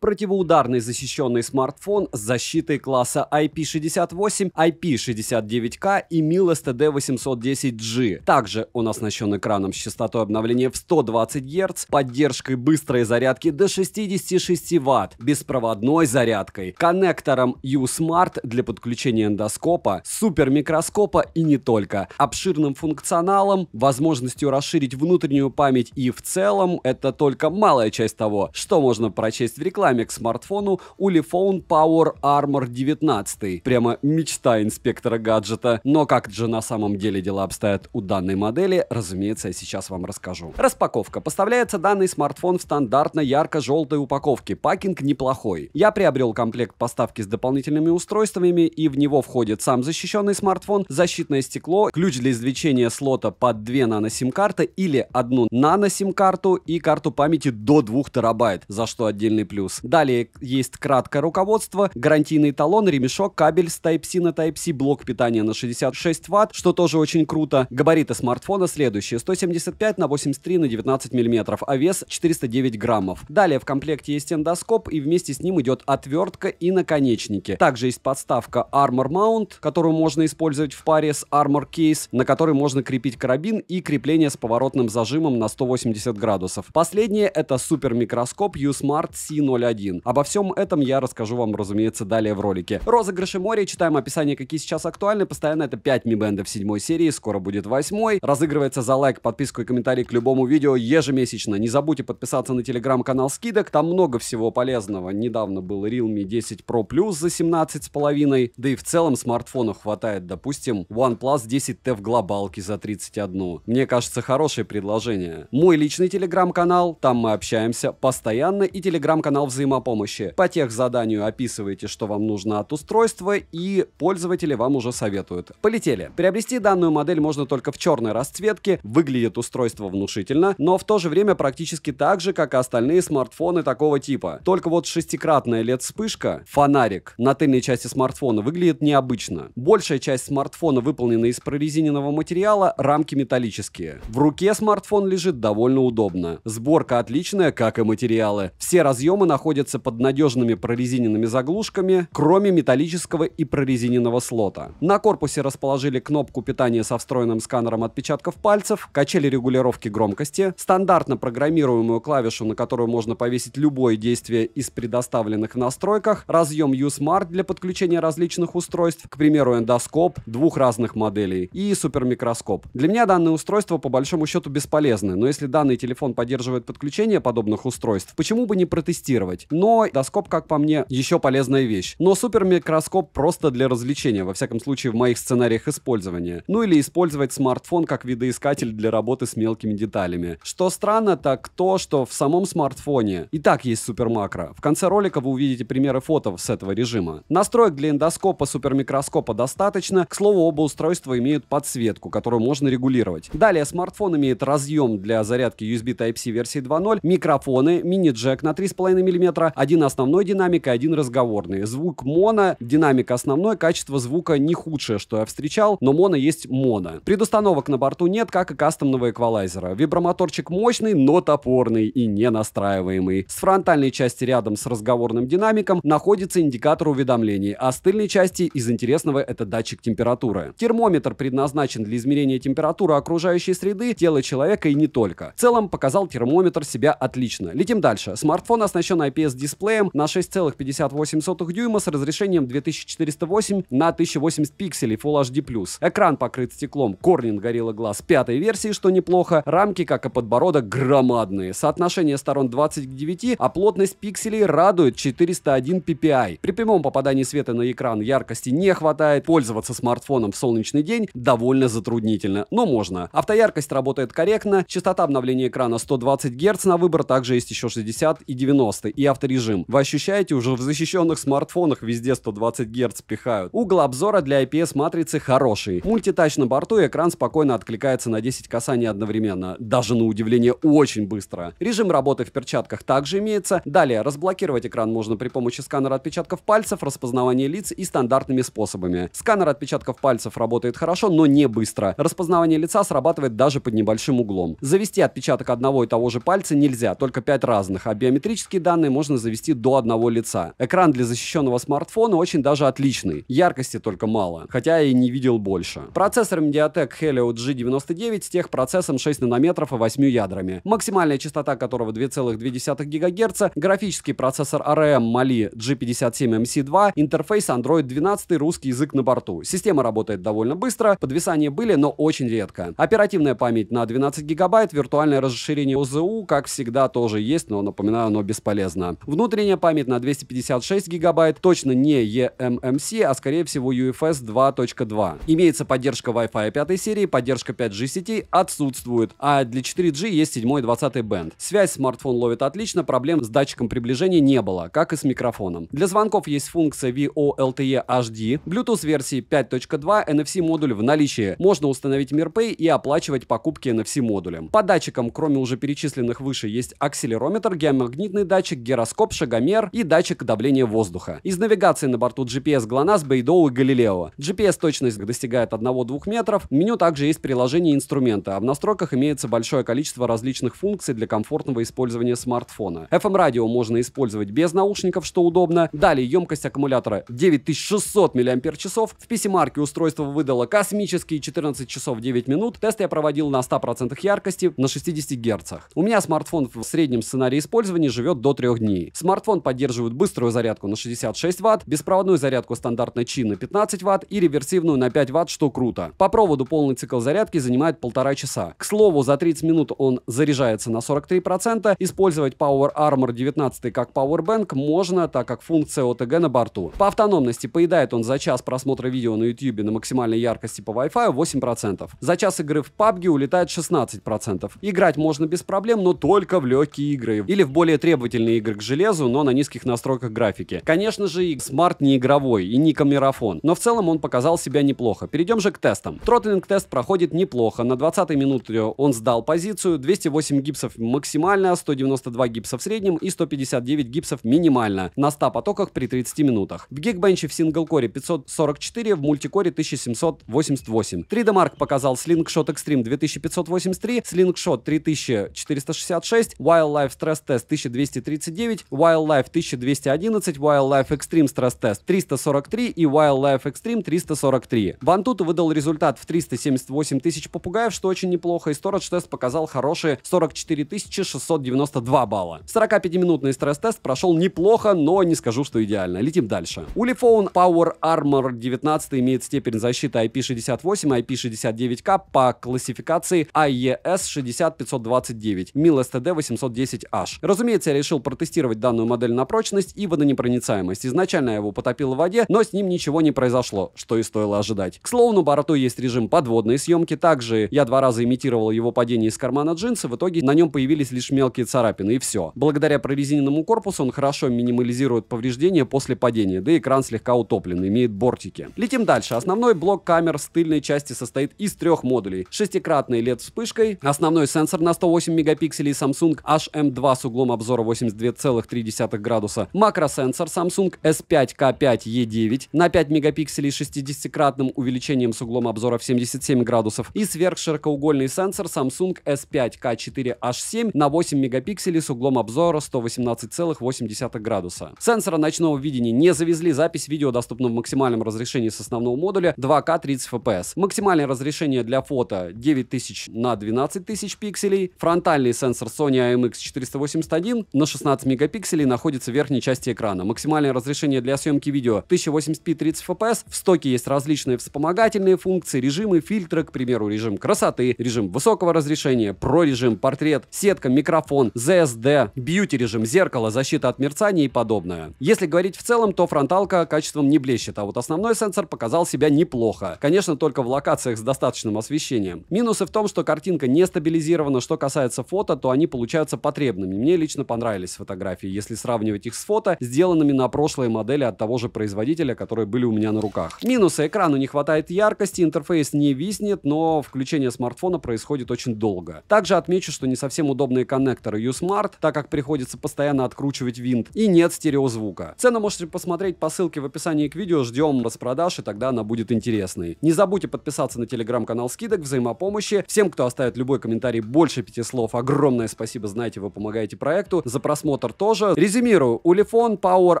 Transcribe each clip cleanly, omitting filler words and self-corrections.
Противоударный защищенный смартфон с защитой класса IP68, IP69K и MIL STD810G. Также он оснащен экраном с частотой обновления в 120 Гц, поддержкой быстрой зарядки до 66 Вт, беспроводной зарядкой, коннектором U-Smart для подключения эндоскопа, супермикроскопа и не только, обширным функционалом, возможностью расширить внутреннюю память и в целом это только малая часть того, что можно прочесть в рекламе к смартфону Ulefone Power Armor 19. Прямо мечта инспектора гаджета. Но как же на самом деле дела обстоят у данной модели, разумеется, я сейчас вам расскажу. Распаковка. Поставляется данный смартфон в стандартно ярко-желтой упаковке. Пакинг неплохой. Я приобрел комплект поставки с дополнительными устройствами, и в него входит сам защищенный смартфон, защитное стекло, ключ для извлечения слота под 2 нано-сим-карты или 1 нано-сим-карту и карту памяти до 2 терабайт, за что отдельный плюс. Далее есть краткое руководство, гарантийный талон, ремешок, кабель с Type-C на Type-C, блок питания на 66 Вт, что тоже очень круто. Габариты смартфона следующие: 175 на 83 на 19 мм, а вес 409 граммов. Далее в комплекте есть эндоскоп, и вместе с ним идет отвертка и наконечники. Также есть подставка Armor Mount, которую можно использовать в паре с Armor Case, на который можно крепить карабин, и крепление с поворотным зажимом на 180 градусов. Последнее — это супермикроскоп U-Smart C01. Обо всем этом я расскажу вам, разумеется, далее в ролике. Розыгрыши море, читаем описание, какие сейчас актуальны. Постоянно это 5 Mi Band в 7 серии, скоро будет 8. Разыгрывается за лайк, подписку и комментарий к любому видео ежемесячно. Не забудьте подписаться на телеграм-канал скидок, там много всего полезного. Недавно был Realme 10 Pro Plus за 17,5, да и в целом смартфонов хватает. Допустим, OnePlus 10T в глобалке за 31. Мне кажется, хорошее предложение. Мой личный телеграм-канал, там мы общаемся постоянно, и телеграм-канал взаимопомощи. По техзаданию описываете, что вам нужно от устройства, и пользователи вам уже советуют. Полетели. Приобрести данную модель можно только в черной расцветке. Выглядит устройство внушительно, но в то же время практически так же, как и остальные смартфоны такого типа. Только вот шестикратная LED-вспышка, фонарик на тыльной части смартфона выглядит необычно. Большая часть смартфона выполнена из прорезиненного материала, рамки металлические. В руке смартфон лежит довольно удобно. Сборка отличная, как и материалы. Все разъемы находятся под надежными прорезиненными заглушками, кроме металлического и прорезиненного слота. На корпусе расположили кнопку питания со встроенным сканером отпечатков пальцев, качели регулировки громкости, стандартно программируемую клавишу, на которую можно повесить любое действие из предоставленных в настройках, разъем U-Smart для подключения различных устройств, к примеру, эндоскоп, 2 разных моделей, и супермикроскоп. Для меня данное устройство по большому счету бесполезны, но если данный телефон поддерживает подключение подобных устройств, почему бы не протестировать? Но эндоскоп, как по мне, еще полезная вещь. Но супермикроскоп просто для развлечения, во всяком случае в моих сценариях использования. Ну или использовать смартфон как видоискатель для работы с мелкими деталями. Что странно, так то, что в самом смартфоне и так есть супермакро. В конце ролика вы увидите примеры фото с этого режима. Настроек для эндоскопа, супермикроскопа достаточно. К слову, оба устройства имеют подсветку, которую можно регулировать. Далее смартфон имеет разъем для зарядки USB Type-C версии 2.0, микрофоны, мини-джек на 3,5 мм, один основной динамик и один разговорный. Звук моно, динамик основной, качество звука не худшее, что я встречал, но моно есть моно. Предустановок на борту нет, как и кастомного эквалайзера. Вибромоторчик мощный, но топорный и не настраиваемый. С фронтальной части рядом с разговорным динамиком находится индикатор уведомлений, а с тыльной части из интересного это датчик температуры. Термометр предназначен для измерения температуры окружающей среды, тела человека и не только. В целом показал термометр себя отлично. Летим дальше. Смартфон оснащен IPS-дисплеем на 6,58 дюйма с разрешением 2408 на 1080 пикселей Full HD+. Экран покрыт стеклом Corning Gorilla Glass 5 версии, что неплохо. Рамки, как и подбородок, громадные. Соотношение сторон 20 к 9, а плотность пикселей радует 401 ppi. При прямом попадании света на экран яркости не хватает. Пользоваться смартфоном в солнечный день довольно затруднительно, но можно. Автояркость работает корректно. Частота обновления экрана 120 Гц на выбор, также есть еще 60 и 90, и авторежим. Вы ощущаете, уже в защищенных смартфонах везде 120 Гц пихают. Угол обзора для IPS-матрицы хороший. Мультитач на борту, и экран спокойно откликается на 10 касаний одновременно. Даже на удивление очень быстро. Режим работы в перчатках также имеется. Далее, разблокировать экран можно при помощи сканера отпечатков пальцев, распознавания лиц и стандартными способами. Сканер отпечатков пальцев работает хорошо, но не быстро. Распознавание лица срабатывает даже под небольшим углом. Завести отпечаток одного и того же пальца нельзя, только 5 разных, а биометрические данные данные можно завести до одного лица. Экран для защищенного смартфона очень даже отличный. Яркости только мало, хотя и не видел больше. Процессор MediaTek Helio G99 с техпроцессом 6 нанометров и 8 ядрами, максимальная частота которого 2,2 ГГц, графический процессор ARM Mali G57MC2, интерфейс Android 12, русский язык на борту. Система работает довольно быстро, подвисания были, но очень редко. Оперативная память на 12 ГБ, виртуальное расширение ОЗУ, как всегда, тоже есть, но, напоминаю, оно бесполезно. Внутренняя память на 256 ГБ, точно не eMMC, а скорее всего UFS 2.2. Имеется поддержка Wi-Fi 5 серии, поддержка 5G сетей отсутствует, а для 4G есть 7 и 20 бенд. Связь смартфон ловит отлично, проблем с датчиком приближения не было, как и с микрофоном. Для звонков есть функция VoLTE HD, Bluetooth версии 5.2, NFC модуль в наличии. Можно установить MirPay и оплачивать покупки NFC модулем. По датчикам, кроме уже перечисленных выше, есть акселерометр, геомагнитный датчик, гироскоп, шагомер и датчик давления воздуха. Из навигации на борту GPS GLONASS, Beidou и Galileo. GPS точность достигает 1-2 метров. В меню также есть приложение и инструменты, а в настройках имеется большое количество различных функций для комфортного использования смартфона. FM-радио можно использовать без наушников, что удобно. Далее емкость аккумулятора 9600 мАч. В PC-марке устройство выдало космические 14 часов 9 минут. Тест я проводил на 100% яркости на 60 Гц. У меня смартфон в среднем сценарии использования живет до 3 дней. Смартфон поддерживает быструю зарядку на 66 Вт, беспроводную зарядку стандартной Qi на 15 Вт и реверсивную на 5 Вт, что круто. По проводу полный цикл зарядки занимает 1,5 часа. К слову, за 30 минут он заряжается на 43%. Использовать Power Armor 19 как Powerbank можно, так как функция OTG на борту. По автономности поедает он за час просмотра видео на YouTube на максимальной яркости по Wi-Fi 8%. За час игры в PUBG улетает 16%. Играть можно без проблем, но только в легкие игры или в более требовательные игры к железу, но на низких настройках графики. Конечно же, и Smart не игровой и не камерафон, но в целом он показал себя неплохо. Перейдем же к тестам. Тротлинг-тест проходит неплохо. На 20-й минуте он сдал позицию, 208 гипсов максимально, 192 гипса в среднем и 159 гипсов минимально на 100 потоках при 30 минутах. В Geekbench в синглкоре 544, в мультикоре 1788. 3D Mark показал Slingshot Extreme 2583, Slingshot 3466, Wildlife Stress Test 1239, Wildlife 1211, Wildlife Extreme Stress Test 343 и Wildlife Extreme 343. Бантуту выдал результат в 378 тысяч попугаев, что очень неплохо, и Storage Test показал хорошие 44 692 балла. 45-минутный стресс-тест прошел неплохо, но не скажу, что идеально. Летим дальше. Ulefone Power Armor 19 имеет степень защиты IP68 и IP69K по классификации IES 60529, MIL STD 810H. Разумеется, я решил протестировать данную модель на прочность и водонепроницаемость. Изначально я его потопил в воде, но с ним ничего не произошло, что и стоило ожидать. К слову, на борту есть режим подводной съемки. Также я 2 раза имитировал его падение из кармана джинса. В итоге на нем появились лишь мелкие царапины, и все. Благодаря прорезиненному корпусу он хорошо минимализирует повреждения после падения, да и экран слегка утоплен, имеет бортики. Летим дальше. Основной блок камер с тыльной части состоит из 3 модулей. 6-кратной LED-вспышкой, основной сенсор на 108 мегапикселей Samsung HM2 с углом обзора 82,3 градуса, макросенсор Samsung S5K5E9 на 5 мегапикселей с 60-кратным увеличением с углом обзора в 77 градусов и сверхширокоугольный сенсор Samsung S5K4H7 на 8 мегапикселей с углом обзора 118,8 градуса. Сенсора ночного видения не завезли, запись видео доступна в максимальном разрешении с основного модуля 2К 30 FPS. Максимальное разрешение для фото 9000 на 12000 пикселей. Фронтальный сенсор Sony IMX481 на 16 мегапикселей находится в верхней части экрана. Максимальное разрешение для съемки видео 1080p 30 FPS. В стоке есть различные вспомогательные функции, режимы, фильтры, к примеру, режим красоты, режим высокого разрешения, Pro режим, портрет, сетка, микрофон, ZSD, бьюти режим, зеркало, защита от мерцания и подобное. Если говорить в целом, то фронталка качеством не блещет, а вот основной сенсор показал себя неплохо. Конечно, только в локациях с достаточным освещением. Минусы в том, что картинка не стабилизирована. Что касается фото, то они получаются потребными. Мне лично понравились фотографии, если сравнивать их с фото, сделанными на прошлые модели от того же производителя, которые были у меня на руках. Минусы: экрану не хватает яркости, интерфейс не виснет, но включение смартфона происходит очень долго. Также отмечу, что не совсем удобные коннекторы U-Smart, так как приходится постоянно откручивать винт, и нет стереозвука. Цену можете посмотреть по ссылке в описании к видео, ждем распродаж, и тогда она будет интересной. Не забудьте подписаться на телеграм-канал скидок, взаимопомощи. Всем, кто оставит любой комментарий больше 5 слов, огромное спасибо, знаете, вы помогаете проекту. За просмотр просмотр тоже. Резюмирую, Ulefone Power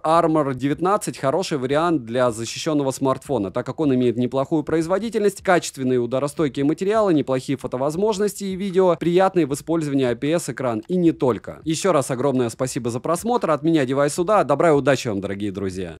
Armor 19 хороший вариант для защищенного смартфона, так как он имеет неплохую производительность, качественные ударостойкие материалы, неплохие фотовозможности и видео, приятный в использовании IPS-экран и не только. Еще раз огромное спасибо за просмотр. От меня Девайс Суда. Добра и удачи вам, дорогие друзья.